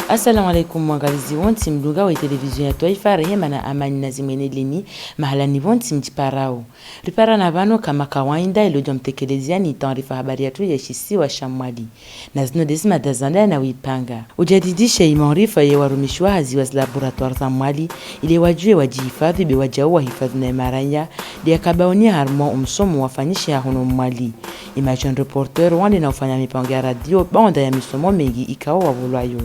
Assalamu alaikum mwangalizi wonti mdunga wa televizion ya Taifa rehema na amani na zimeneleni mahala ni wonti mjiparao. Ripara na vano kama kawaida ilojo mtekeleziani taarifa habari yetu ya shisiwa Shamwali. Na zino desima dazanda na wipanga. Ujadidisha imaarifa ya warumishwa hazi wa laboratoire za mwali ili wajue wajihifadhi bewajao wa hifadhi na imaranya dia kabaonia harmo umsomo wafanyishi ya hono mwali. Imagine reporter wande na ufanya mipango ya radio banda ya misomo mengi ikawa wavulwayo.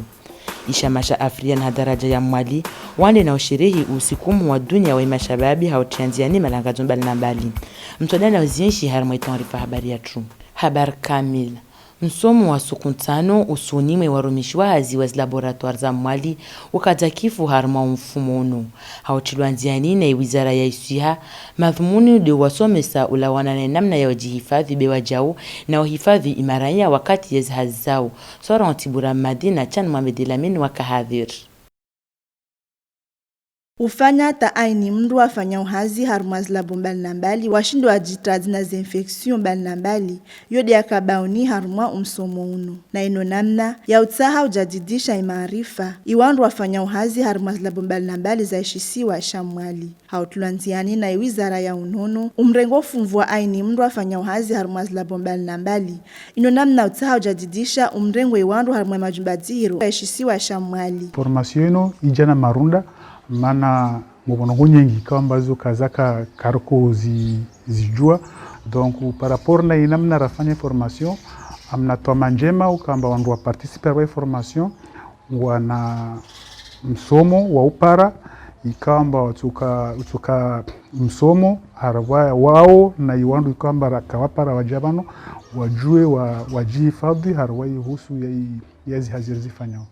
Ishamasha Afrika na daraja ya mwali wande na usherehi usikumu wa dunia wa imashababi hautianziani malangazo mbali na mbali. Mtodana uzienshi harmo taarifa habari ya true. Habar kamil. Msomo wa sukuntano usuniwe warumishwa hazi wa laboratoire za mwali ukatakifu harma mfumono. Hautilwanziani na wizara ya isuha madhumuni de wasomesa ulawana na namna ya wajihifadhi bewajao na uhifadhi imaraya wakati ya hazi zao. Sora Antibura Madina Chan Mohamed Elamin wakahadhir. Ufanya taaini mndu wafanya uhazi harumaz labo mbali na mbali washindo ajitazi na zinfeksyon mbali na mbali yode ya kabaoni harumwa umsomo uno. Na ino namna ya utaha ujadidisha imaarifa iwandu wafanya uhazi harumaz labo mbali na mbali za ishisiwa Shamwali. Hautuluanziani na wizara ya unono umrengo funvua aini mndu wafanya uhazi harumaz labo mbali na mbali. Ino namna utaha ujadidisha umrengo iwandu harumwa majumbadziro ya ishisiwa Shamwali. Formation ino ijana marunda mana mbono hunyengi kamba zo kazaka karko zijua donc par rapport na inamna rafanya formation amna toma njema ukamba wandu wa participer wa formation wana msomo wa upara ikamba utuka msomo harwa wao na iwandu ikamba kawapara wajabano wajue wajihifadhi harwa ihusu yazi hazifanyao.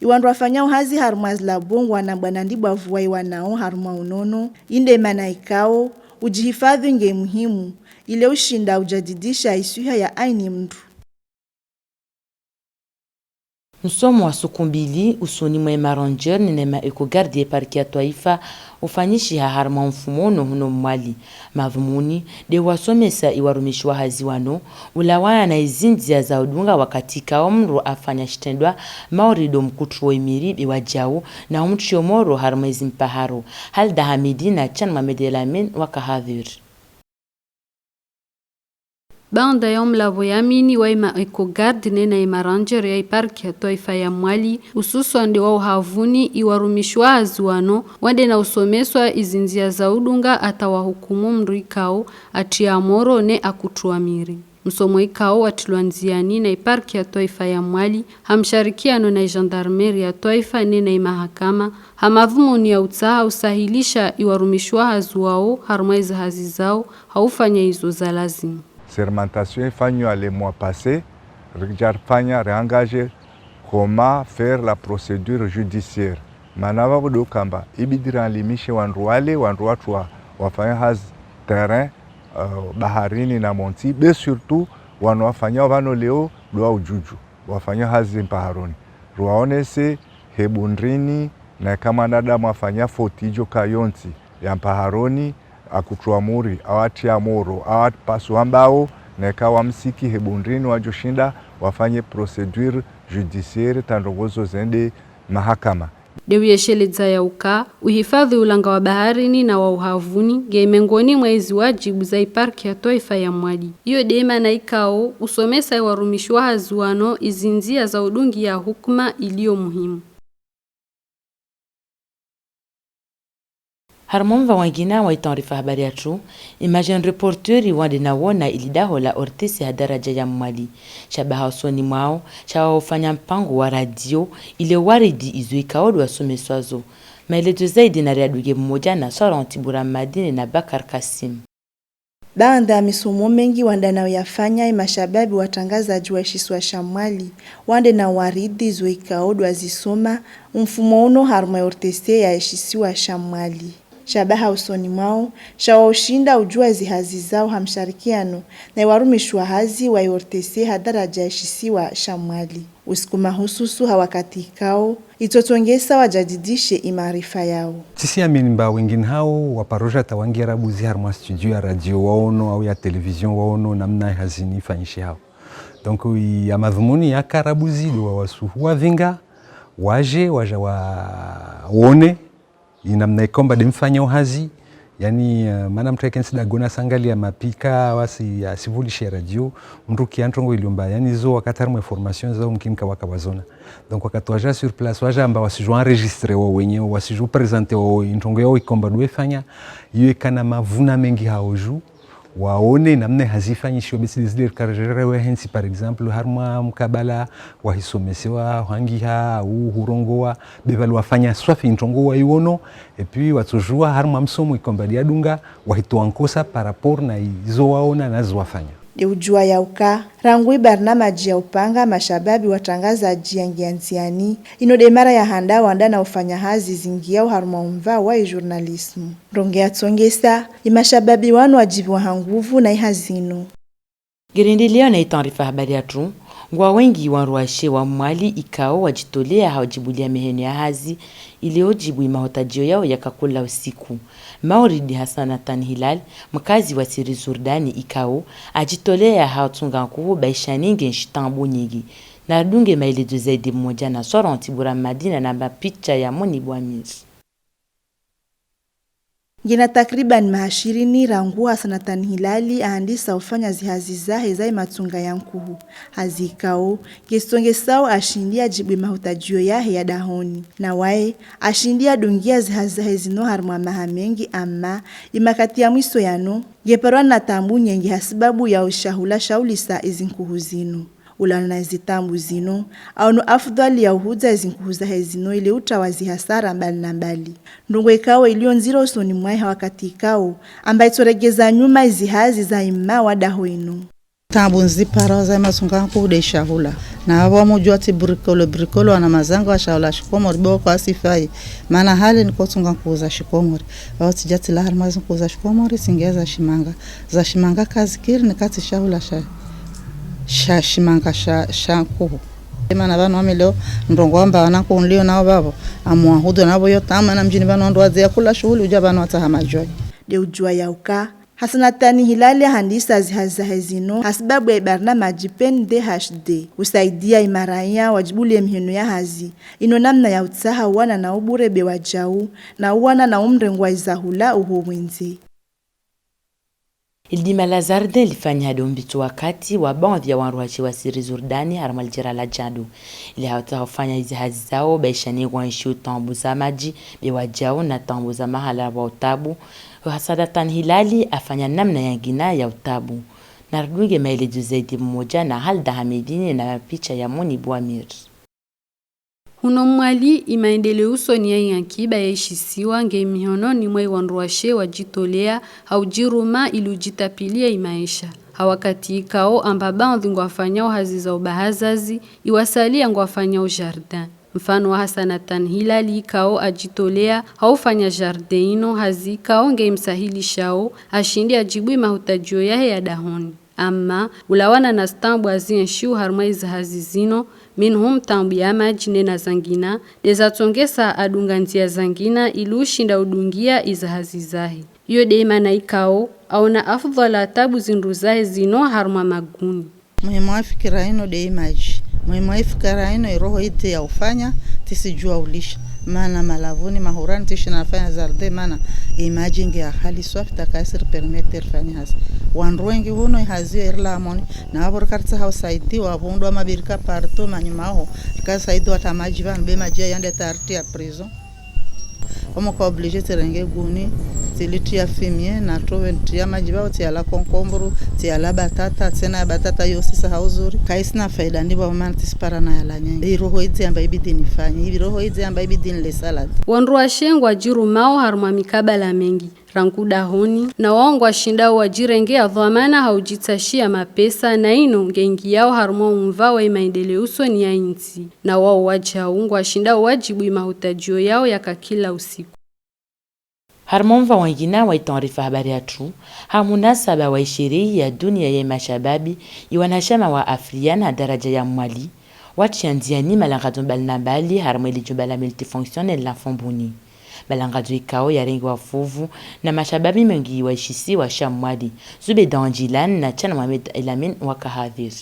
Iwandu wafanya uhazi harumaz labongo wana bwana ndibwa vuwai wanao haruma unono inde mana ikao ujihifadhi nge muhimu ile ushinda ujadidisha isuha ya aini mndu. Msomo wa sukumbili usoni mwe maranger ni nema ekogardi parki ya Taifa ufanyishi harma mfumono huno mwali. Madhumuni de wasomesa iwarumishwa hazi wano ulawana na izindzia za udunga wakati kaomru afanya shitendwa maurido mkutruwa imiri iwajao na umchiomoro harma izimpaharo. Halda Hamidina Chan Mohamed Elamin wakahadhir. Banda ya mlavo yamini wa ima ekogardi nena ima ranger ya iparki ya Taifa ya mwali ususu ande wa uhavuni iwarumishwa azuano wande na usomeswa izinzia za udunga atawahukumu mndu ikao atia moro ne akutuamiri. Msomo ikao atiluanziani na iparki ya Taifa ya mwali hamsharikiano na gendarmerie ya Taifa nena ima hakama hamavumuni ya utaha usahilisha iwarumishwa azuao harmaiza hazi zao haufanya izo za lazima. Sermentation fanywa les mois passés, fanya réengager comment faire la procédure judiciaire. Manava bodo kamba ibidiran limishe wandu watu wafanya hazi terrain baharini na monti be surtout wanu wafanya wano leo doa ujuju wafanya hazi mpaharoni ruwaonese hebundrini na kama nada mwafanya fotijo kayonti ya mpaharoni akutuamuri awati amoro awati pasu ambao nekawa msiki hebundrini wajoshinda wafanye procedure judiciaire tandongozo zende mahakama. Dewi yesheleza ya uka, uhifadhi ulanga wa baharini na wa uhavuni, geimengoni mwezi wajibu za iparki ya Taifa ya mwali. Iyo deima na ikao, usomesa warumishwa hazuano izinzia za udungi ya hukuma ilio muhimu. Harmomva wangina wa taarifa habari ya true imagine reporteri wande na wona ilidaho la ortesi ya daraja ya mwali shabaha usoni mwao shawa ufanya mpango wa radio ile waridi izo ikaodu wasomeswazo maelezo zaidi na riaduge mmoja na Sora Antibura Madina na Bakar Kasim. Baanda ya misumo mengi wanda na uyafanya imashababi watangaza juwa ishiswa Shamwali wande na waridi izo ikaodu wazisoma mfumo uno harma ortesi ya ishisiwa Shamwali. Shabaha usoni mwao, shawa ushinda ujua zihazi zao hamsharikiano na iwarumishwa hazi wa iortese hadaraja ishisiwa Shamwali. Usiku mahususu hawakati ikao, itotongesa wajadidishe imaarifa yao. Sisi amini mba wengine hao waparoja tawangira buzi harma studio ya radio waono au ya television waono namna hazini fanyishi hao. Donc ya madhumuni ya karabuzi wa wasuhu wa vinga waje waone inamna ikomba demfanya uhazi yani maana mtu yake nsida gona sangali ya mapika wasi asivulishe radio mtu kiantrongo iliomba yani zo wakati harmo information zao mkinka wakawazona donc wakati waja sur place waja amba wasiju enregistrer wao wenyewe wasiju presenter wao introngo yao ikomba duefanya iwe kana mavuna mengi haoju waone namna hazifanyi shio bisi zile karjere we hensi par exemple harma mkabala wahisomesewa hangiha au hurongoa bevalu wafanya swafi intongo wa iwono et puis watujua harma msomo ikombalia dunga wahitoankosa par rapport na izo waona nazo wafanya Ujua ya uka rangui barnamaji ya upanga mashababi watangaza jiangianziani inodemara ya handa wanda na ufanya hazi zingia uharuma umva wa journalismu rongea tsongesa imashababi wanu wajibu wa hanguvu na ihazino Girindeleo na itanrifa habari ya tu ngwa wengi wanruashe wa mwali ikao wajitolea hawajibulia meheno ya hazi iliojibu imahotajio yao yakakula usiku. Mauridi Hassanatan Hilal, mkazi wa Siri Zurdani ikao, ajitolea hawatunga kuhu baishaninge nshitambu nyigi. Na dunge maelezo zaidi mmoja na sora Ntibura Madina na mapicha ya Moni Bwamisi. Ngina takriban mahashirini rangu Hassanatan Hilali ahandisa ufanya zihazi zahe zai matunga ya nkuhu. Hazikao, gestonge sao ashindia jibu mahutajio yahe ya dahoni. Na wae, ashindia dungia zihazi zahe zino harumwa mahamengi ama imakati ya mwiso yano, geparwa na tambu nyengi hasibabu ya ushahula shaulisa izinkuhu zino. Ulana zitambu zino, au no afudhali ya uhuza zinkuhuza hezino ili utawazi hasara mbali na mbali. Ndungo ikawo ilio nziro usoni mwaiha wakati ikawo, ambaye toregeza nyuma izihazi za ima wadaho inu. Tambu nzipara za masunga kude shahula. Na hawa mujua ti brikolo wana mazango wa shahula shikomori bo kwa sifai. Mana hali niko tunga kuuza shikomori. Wao tijati lahar mazunga kuuza shikomori singeza shimanga. Za shimanga kazi kiri nikati shahula shimanga shankuhu. Mana bano wamileo ndongo wamba wanako unlio nao babo. Amuahudo nabo yotama na mjini bano ndo wazia kula shuhuli ujabano watahama joy. De ujua ya uka. Hassanatan Hilali handisa zihaza hezino hasibabu ya ibarnamaji PNDHD usaidia imaraya wajibuli mhinu ya hazi ino namna ya utsaha wana na uburebe wajau na wana na umrengwa izahula uho wenzi. Ildima Lazarde ilifanya hadombitu wakati wa baadhi ya wanruashi wa Siri Zurdani haramal la jadu. Ili hawatafanya hizi hazi zao baishani wanshi utambu za maji bewajao na tambu za mahala wa utabu. Hassanatan Hilali afanya namna yangina ya utabu. Narduge maelezo zaidi mmoja na Halda Hamidini na picha ya Moni Bwamiri. Huno mwali imaendeleo usoni ya yankiba ya ishisiwa nge mihononi mwe wanruashe wajitolea haujiruma ilujitapilia imaisha. Hawakati ikao ambaba ndhingo wafanyao hazi za ubahazazi iwasalia ngo wafanyao jardin. Mfano wa Hassanatan Hilali ikao ajitolea haufanya jardin ino hazi ikao nge imsahili shao ashindi ajibui mahutajio yahe ya dahoni. Ama ulawana na stambu azienshiu harmaiza hazi zino minhum tambu ya majine na zangina dezatongesa adungantia zangina ilushinda udungia izahazi zahe. Iyo deima na ikao au na afdhala tabu zindu zahe zino harma maguni. Muhimu wa fikira ino deimaji. Muhimu wa fikira ino iroho ite ya ufanya tisijua ulisha. Mana malavuni mahurani tishi nafanya zarde mana imagine ya hali swafi takasir permeter fanya hazi wanruengi huno ihazio irla amoni na wabur kartsa hausaidi wabundu wa mabirika parto manyimaho rika saidi watamaji van be majia yande tarti ya prison omo kwa oblige terenge guni tiliti ya fimie na towe ya majibao tiala konkomburu tiala batata tena batata yosisa hauzuri kaisina faida ndiba mantispara na yala nyengi roho hizi amba ibidi nifanye roho hizi amba ibidi nile salad wanruashengwa jiru mao harma mikabala mengi rankuda honi na waongwa shinda wajirenge ya dhamana haujitashia mapesa na ino ngengi yao harma umvawa imaendeleo usoni ya inti na wao wajaungwa shinda wajibu imahutajio yao yakakila usiku. Harmomva wangina wa itanrifa habari atu, hamunasaba wa ishiri ya dunia ya mashababi, iwanashama wa Afriana daraja ya mwali, wachandiani malangado balnabali harmweli jubala multifonctionnel la fombuni. Balangado ikao ya rengi wa fuvu na mashababi mengi wa ishisi wa shamwali, zube danjilan na chana Mohamed Elamin wa kahadhir.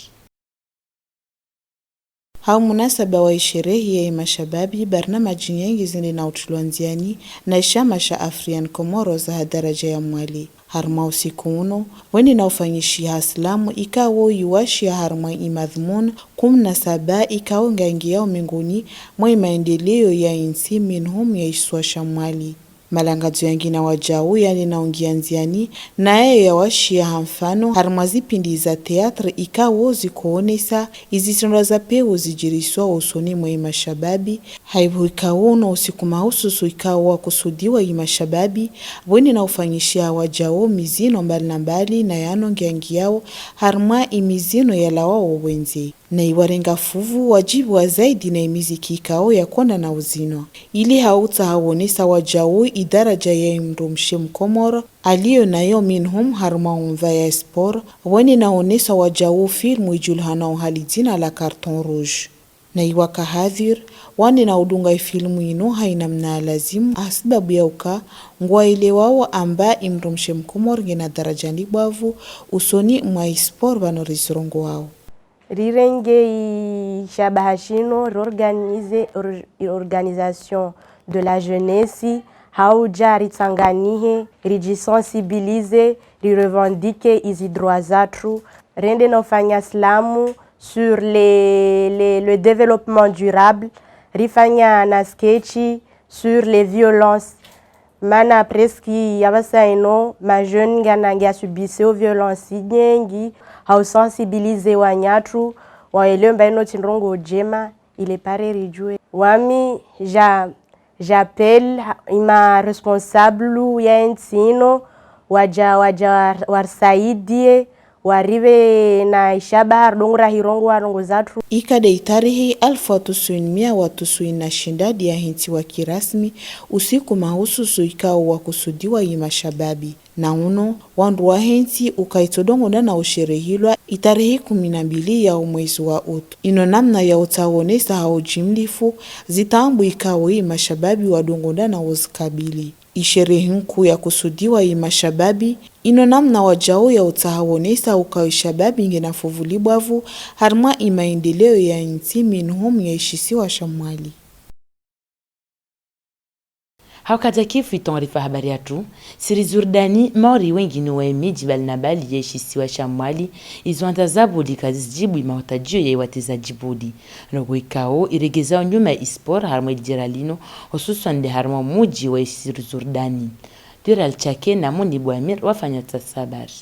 hau munasaba wa sherehe ya mashababi barnamaji nyingi zindi na utulwanziani na ishama sha Afrian Comoros za daraja ya mwali harma usiku uno weni na ufanyishi hasilamu ikawo yuwashi ya harma imadhmun 17 ikawo ngangiao minguni mwa maendeleo ya insi minhum ya iswa shamwali malangazo yangina wajau yani naongia nziani naye ya washi ya hamfano harma zipindi za teatre ikawo zikoonesa izitondwa za peo zijiriswa usoni mwa mashababi haibu ikawo na usiku mahususu ikawo kusudiwa mashababi weni na ufanyishia wajau mizino mbali na yano ngiangiao harma imizino ya lawao wenzi na iwarenga fuvu wajibu wa zaidi na imiziki ikao ya kona na uzino ili hauta hawonesa wajau idaraja ya mrumshe mkomoro aliyo nayo minhum harma umva ya sport wani naonesa wajau filmu ijulhana uhalidina la Carton Rouge na iwaka hadhir wani na udunga filmu ino haina mna lazimu sababu ya uka ngwa ile wao amba imrumshe mkomoro gina daraja libavu usoni mwa sport banorizirongo wao Rirenge Shabahashino organisation de la jeunesse hauja ritsanganihe rijisensibilize rirevendike izi droits zatru rende nofanya slamu sur le développement durable rifanya na sketchi sur les violences mana preski yabasa ino ma jeune ngana subise o violence nyengi hau sensibiliser wanyatru waelemba ino tindrongo jema ile pare rijue wami j'appelle ima responsable ya ensino waja warsaidie warive na ishabahar dongra hirongo warongo zatru ikade itarihi 1990 na shindadi ya hinti wa kirasmi usiku mahususu ikao wa kusudiwa mashababi na uno wandu wa hinti ukaitodongo na usherehilwa itarihi 12 ya mwezi wa utu ino namna ya utawonesa hao jimlifu zitambu ikao mashababi wadongo na uzikabili isherehe nku ya kusudiwa mashababi ino namna wajao ya utahawonesa ukawi shababi ngena fuvulibwavu harma maendeleo ya inti minhum ya ishisiwa shamwali. Haukaja kifu itonrifa habari yatu, Siri Zurdani maori wengine wa miji balnabali ya ishisiwa shamwali izuanta zabudi kazi jibu imahotajio ya iwateza jibudi. Nogo ikao iregezao nyuma ya ispor harma iljiralino hususan harma muji wa Siri Zurdani. Diral chake na mundi buamir wafanya tasabari.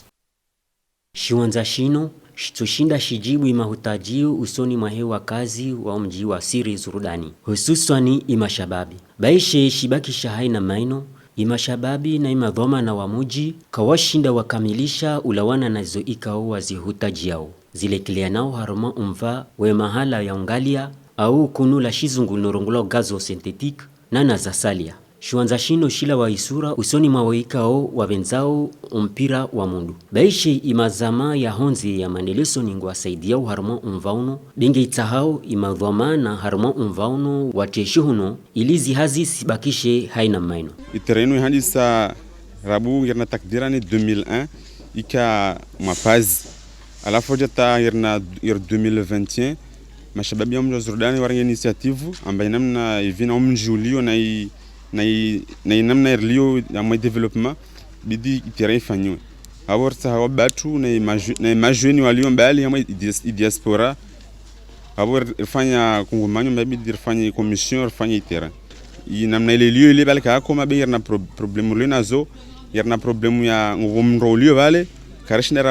Shiwanza shino, shitoshinda shijibu imahutajio usoni mahewa kazi wa mji wa Siri Zurdani. Hususani imashababi. Baishe shibaki shahai na maino, imashababi na imadhoma na wamuji, kawashinda wakamilisha ulawana na zo ikao wazihutaji yao. Zile kilea nao haroma umva we mahala ya ungalia au kunula shizungu norongulo gazo synthetic na nazasalia. Shuanza shino shila wa isura usoni mawaikao wabenzao umpira wa mundu. Baishe imazama ya honzi ya mandeleso ningwa saidia harma umvauno. Benge itahao imadhoma na harma umvauno wateshuhuno ilizi hazi sibakishe haina maino. Iterenu handisa rabu yerna takdirani 2001 ika mapazi. Alafu jata yerna 2021 mashababi ya mji wa Zurdani waringe initiativu ambaye namna ivina mji ulio na namna erlio ya mwa development bidi itirai fanyo aborta hawa batu na majweni walio mbali ya mwa diaspora abor ifanya kungumanyo mabidi ifanya commission ifanya itera namna ile lio ile balika hako mabe yerna problemu lina zo yerna problemu ya ngumro lio vale karishina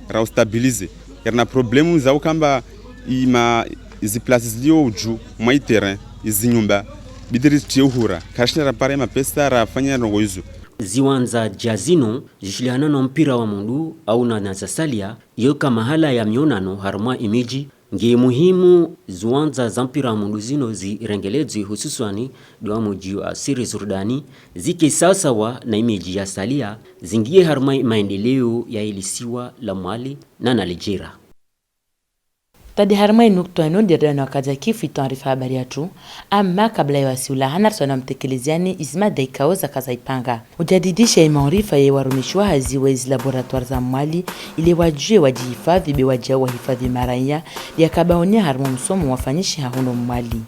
rao stabilize yerna problemu za ukamba izi places lio uju mwa itera izi nyumba bidiri tiuhura kashina rapare mapesa rafanya rongo hizo ziwanza jazino jishiliana na mpira wa mundu au na nazasalia yoka mahala ya mionano harma imiji nge muhimu ziwanza za mpira wa mundu zino zirengelezi hususwani doa muji wa Siri Zurdani zike sawasawa na imiji ya salia zingie harma maendeleo ya ilisiwa la mwali na nalijera. Tadi harma inukto ino ndireo na wakaja kifu taarifa habari yetu. Ama kabla ya wasiula hanar sona mtekeleziani izma daikao za kaza ipanga. Ujadidisha maarifa ya warumishwa haziwe hizi laboratoire za mwali ili wajue wajihifadhi bewaja wahifadhi maraya ya kabaonia harma msomo wafanyishi hahuno mwali.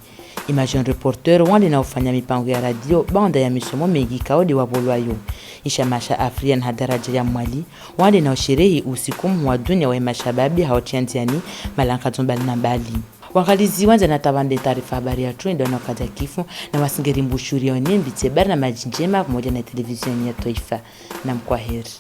Imagine reporter wande na ufanya mipango ya radio banda ya misomo mengi kaodi wabolwayo. Isha masha Afrian hadaraja ya mwali wande na usherehi usiku wa dunia wa mashababi haotianziani malanka zombali na mbali. Wangalizi wanza na tabande taarifa habari ya trend na kaja kifu na wasingeri mbushuri ya mbitse barna majinjema pamoja na televisheni ya Taifa na mkwaheri.